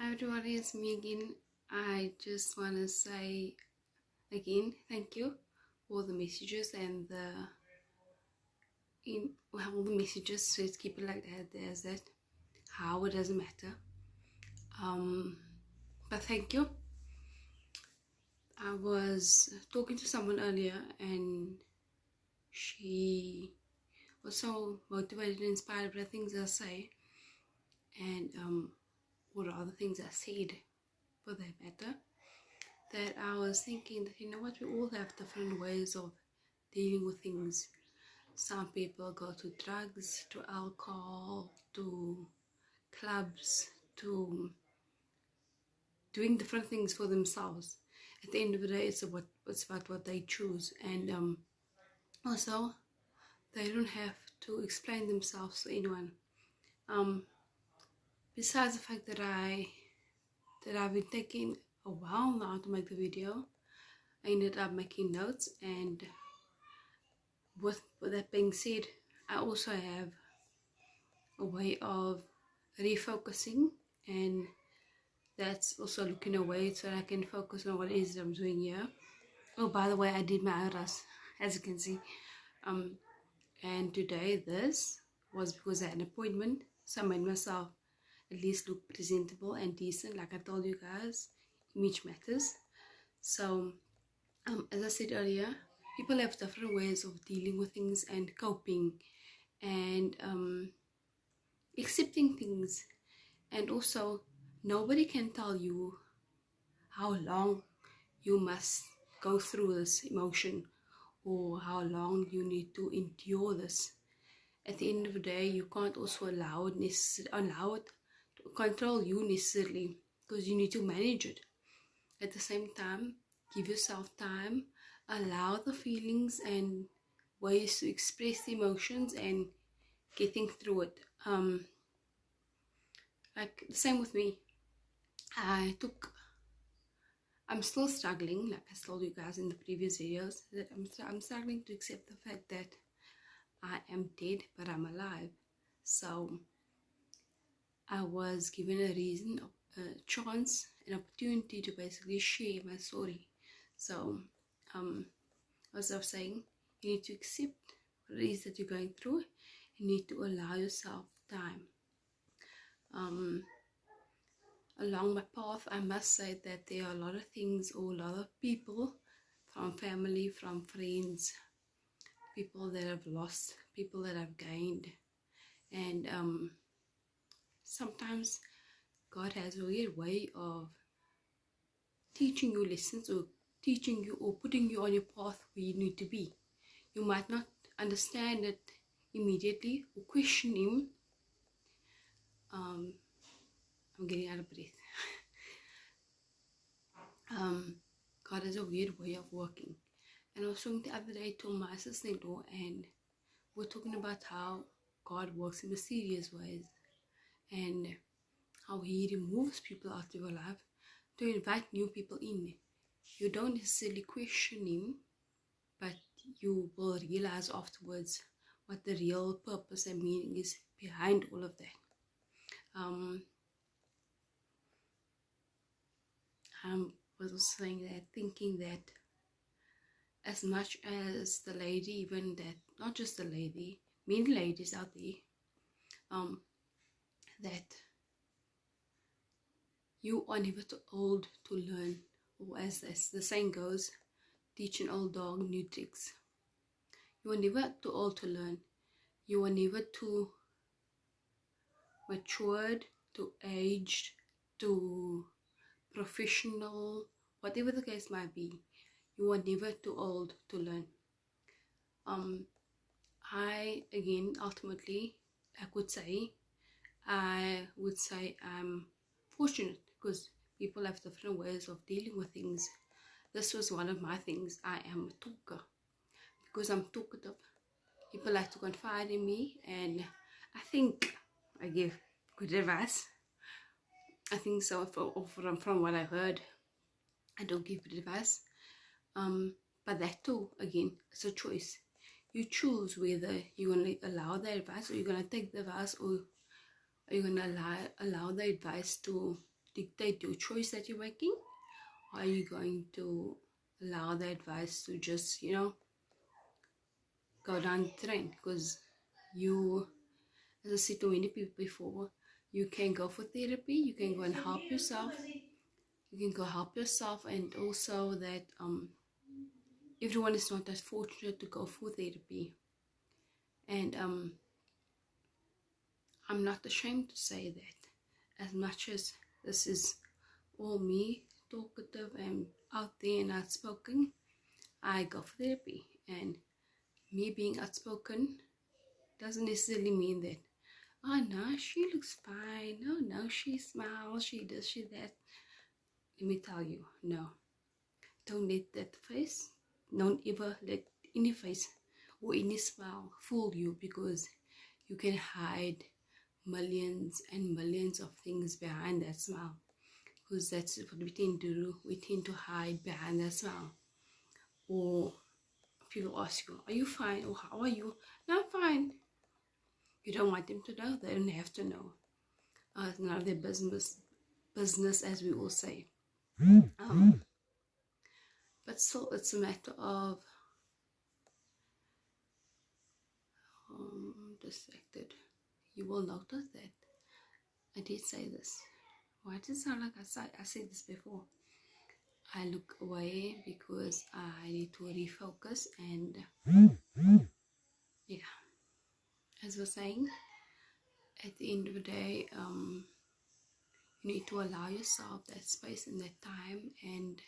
Hi everyone, it's me again. I just want to say again thank you for the messages and all the messages. So let's keep it like that. There's that. How it doesn't matter. But thank you. I was talking to someone earlier and she was so motivated and inspired by the things I say, and or other things I said for that matter, that I was thinking that, you know what, we all have different ways of dealing with things. Some people go to drugs, to alcohol, to clubs, to doing different things for themselves. At the end of the day, it's about what they choose, and also they don't have to explain themselves to anyone. Besides the fact that I've been taking a while now to make the video, I ended up making notes, and with that being said, I also have a way of refocusing, and that's also looking away so I can focus on what it is I'm doing here. Oh, by the way, I did my auras, as you can see. And today this was because I had an appointment, so I made myself at least look presentable and decent. Like I told you guys, image matters. So as I said earlier, people have different ways of dealing with things and coping and accepting things, and also nobody can tell you how long you must go through this emotion or how long you need to endure this. At the end of the day, you can't also allow it to control you necessarily, because you need to manage it. At the same time, give yourself time, allow the feelings and ways to express the emotions and getting through it. Like the same with me. I'm still struggling, like I told you guys in the previous videos, that I'm struggling to accept the fact that I am dead, but I'm alive. So I was given a reason, a chance, an opportunity to basically share my story. So, as I was saying, you need to accept what it is that you're going through. You need to allow yourself time. Along my path, I must say that there are a lot of things, or a lot of people, from family, from friends, people that have lost, people that have gained, and sometimes God has a weird way of teaching you lessons, or teaching you or putting you on your path where you need to be. You might not understand it immediately or question him. I'm getting out of breath. God has a weird way of working. And I was talking the other day to my sister-in-law, and we're talking about how God works in mysterious ways and how he removes people out of your life to invite new people in. You don't necessarily question him, but you will realize afterwards what the real purpose and meaning is behind all of that. I was also saying that, thinking that as much as the lady, even that, not just the lady, many ladies out there, that you are never too old to learn, or as the saying goes, teach an old dog new tricks. You are never too old to learn. You are never too matured, too aged, too professional, whatever the case might be. You are never too old to learn. Ultimately, I would say I'm fortunate, because people have different ways of dealing with things. This was one of my things. I am a talker. Because I'm talkative, people like to confide in me, and I think I give good advice. I think so. From what I've heard, I don't give good advice. But that too, again, it's a choice. You choose whether you're going to allow the advice, or you're going to take the advice, or are you going to allow the advice to dictate your choice that you're making? Or are you going to allow the advice to just, you know, go down the drain? Because you, as I said to many people before, you can go for therapy, you can go and help yourself, and also that everyone is not as fortunate to go for therapy. And I'm not ashamed to say that, as much as this is all me, talkative and out there and outspoken, I go for therapy. And me being outspoken doesn't necessarily mean that, oh no, she looks fine, oh no, she smiles, she does, she that. Let me tell you, no. Don't let that face, don't ever let any face or any smile fool you, because you can hide millions and millions of things behind that smile. Because that's what we tend to do. We tend to hide behind that smile. Or people ask you, are you fine? Or how are you? No, I'm fine. You don't want them to know. They don't have to know. It's none of their business, as we all say. But still, it's a matter of distracted. You will notice that I did say this. Why does it sound like I said this before? I look away because I need to refocus, and yeah, as we're saying, at the end of the day, you need to allow yourself that space and that time, and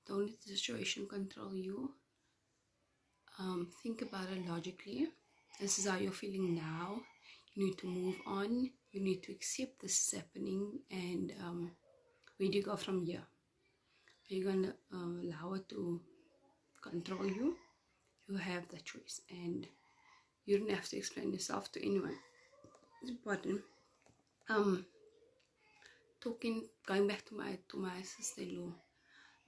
don't let the situation control you. Think about it logically. This is how you're feeling now. You need to move on. You need to accept this is happening, and where do you go from here? Are you going to allow it to control you? You have the choice, and you don't have to explain yourself to anyone. It's important. Going back to my sister-in-law,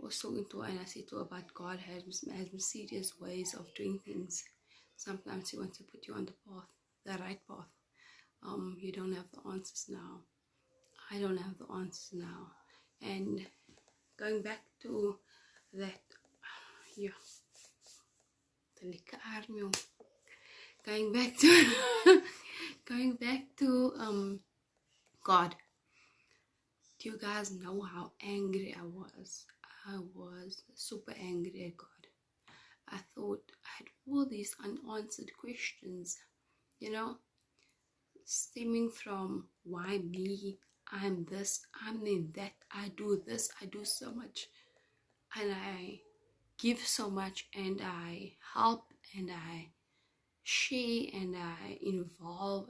I was talking to her, and I said to her about God has mysterious ways of doing things. Sometimes He wants to put you on the right path. You don't have the answers now. I don't have the answers now. And going back to that, yeah, the liquor army. Going back to God. Do you guys know how angry I was? I was super angry at God. I thought I had all these unanswered questions, you know, stemming from why me, I'm this, I'm in that, I do this, I do so much, and I give so much, and I help, and I share, and I involve,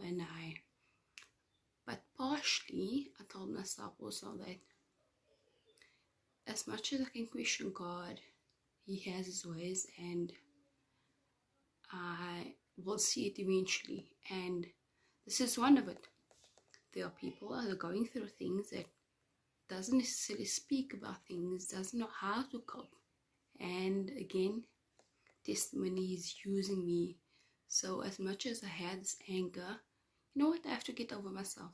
but partially I told myself also that as much as I can question God, He has His ways, and I will see it eventually. And this is one of it. There are people that are going through things that doesn't necessarily speak about things, doesn't know how to cope. And again, testimony is using me. So as much as I had this anger, you know what? I have to get over myself.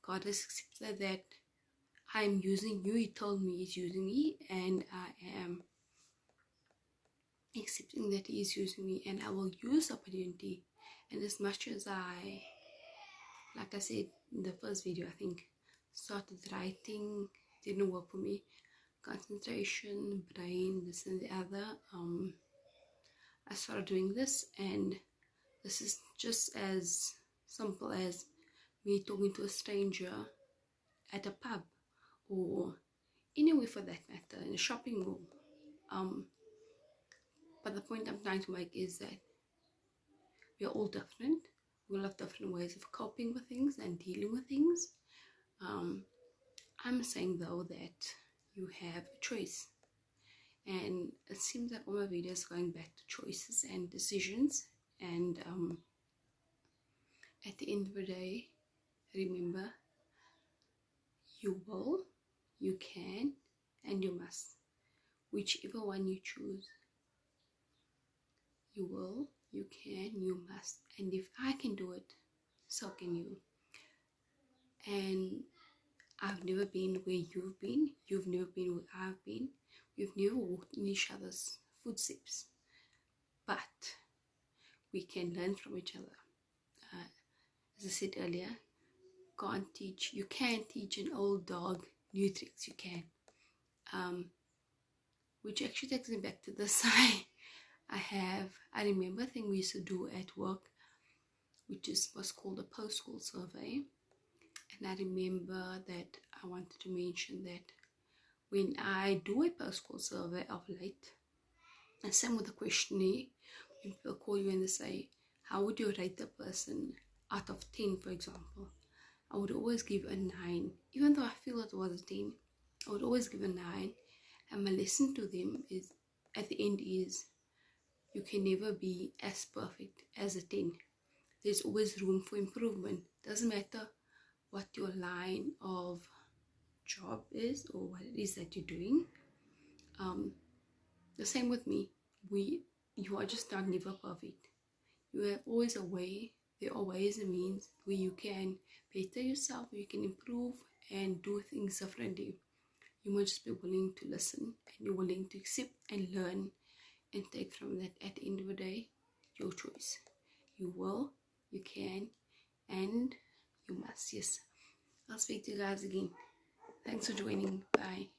God has accepted that I'm using you. He told me He's using me, and I am accepting that He is using me, and I will use the opportunity. And as much as like I said in the first video, I think, started writing, didn't work for me. Concentration, brain, this and the other. I started doing this, and this is just as simple as me talking to a stranger at a pub, or anywhere for that matter, in a shopping mall. But the point I'm trying to make is that we're all different. We all have different ways of coping with things and dealing with things. I'm saying though that you have a choice, and it seems like all my videos are going back to choices and decisions. And at the end of the day, remember, you will, you can, and you must. Whichever one you choose, you will, you can, you must. And if I can do it, so can you. And I've never been where you've been. You've never been where I've been. We've never walked in each other's footsteps. But we can learn from each other. As I said earlier, you can't teach an old dog new tricks. You can. Which actually takes me back to this. I remember a thing we used to do at work, which was called a post-school survey. And I remember that I wanted to mention that when I do a post-school survey of late, and same with the questionnaire, when people call you and they say, how would you rate the person out of 10, for example? I would always give a 9. Even though I feel it was a 10, I would always give a 9. And my lesson to them is, at the end is, you can never be as perfect as a 10. There's always room for improvement. Doesn't matter what your line of job is or what it is that you're doing. The same with me. You are just not never perfect. You have always a way. There are ways and means where you can better yourself, where you can improve and do things differently. You must just be willing to listen, and you're willing to accept and learn and take from that. At the end of the day, your choice. You will, you can, and you must. Yes. I'll speak to you guys again. Thanks for joining. Bye.